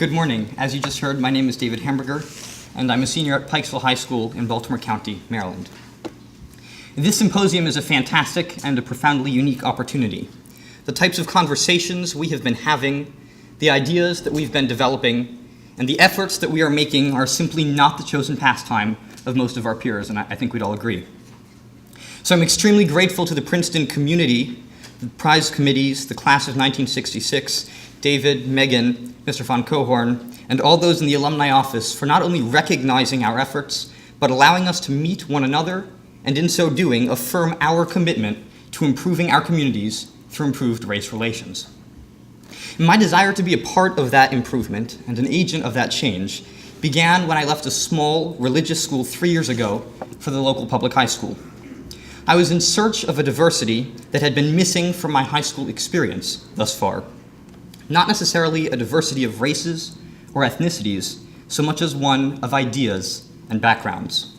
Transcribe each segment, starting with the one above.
Good morning. As you just heard, my name is David Hamburger, and I'm a senior at Pikesville High School in Baltimore County, Maryland. This symposium is a fantastic and a profoundly unique opportunity. The types of conversations we have been having, the ideas that we've been developing, and the efforts that we are making are simply not the chosen pastime of most of our peers, and I think we'd all agree. So I'm extremely grateful to the Princeton community, the prize committees, the class of 1966, David, Megan, Mr. von Cohorn, and all those in the alumni office for not only recognizing our efforts, but allowing us to meet one another, and in so doing, affirm our commitment to improving our communities through improved race relations. My desire to be a part of that improvement and an agent of that change began when I left a small religious school 3 years ago for the local public high school. I was in search of a diversity that had been missing from my high school experience thus far. Not necessarily a diversity of races or ethnicities, so much as one of ideas and backgrounds.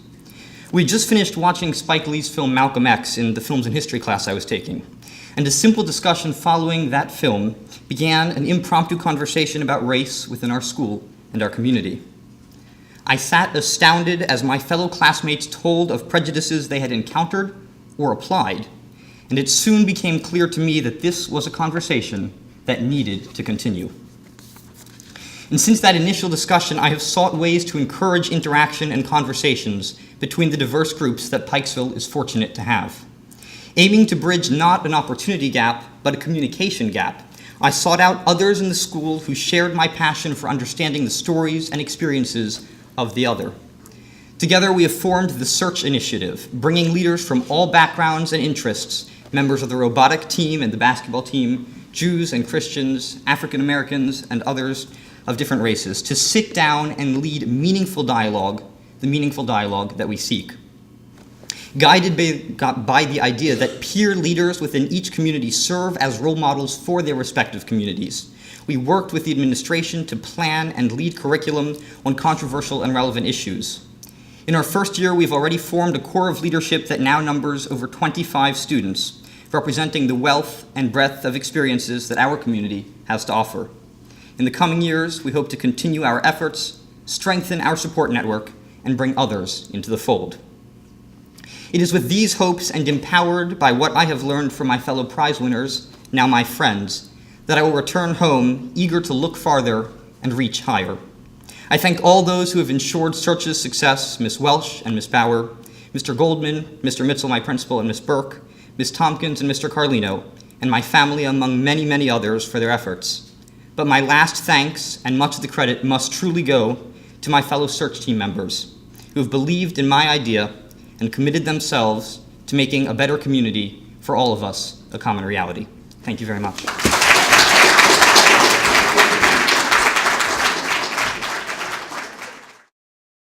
We just finished watching Spike Lee's film Malcolm X in the films and history class I was taking, and a simple discussion following that film began an impromptu conversation about race within our school and our community. I sat astounded as my fellow classmates told of prejudices they had encountered or applied, and it soon became clear to me that this was a conversation that needed to continue. And since that initial discussion, I have sought ways to encourage interaction and conversations between the diverse groups that Pikesville is fortunate to have. Aiming to bridge not an opportunity gap, but a communication gap, I sought out others in the school who shared my passion for understanding the stories and experiences of the other. Together, we have formed the Search Initiative, bringing leaders from all backgrounds and interests, members of the robotic team and the basketball team, Jews and Christians, African Americans, and others of different races, to sit down and lead meaningful dialogue, the meaningful dialogue that we seek. Guided by the idea that peer leaders within each community serve as role models for their respective communities, we worked with the administration to plan and lead curriculum on controversial and relevant issues. In our first year, we've already formed a core of leadership that now numbers over 25 students, representing the wealth and breadth of experiences that our community has to offer. In the coming years, we hope to continue our efforts, strengthen our support network, and bring others into the fold. It is with these hopes and empowered by what I have learned from my fellow prize winners, now my friends, that I will return home eager to look farther and reach higher. I thank all those who have ensured Search's success, Ms. Welsh and Ms. Bauer, Mr. Goldman, Mr. Mitchell, my principal, and Ms. Burke, Ms. Tompkins and Mr. Carlino, and my family among many, many others for their efforts. But my last thanks and much of the credit must truly go to my fellow search team members who have believed in my idea and committed themselves to making a better community for all of us a common reality. Thank you very much.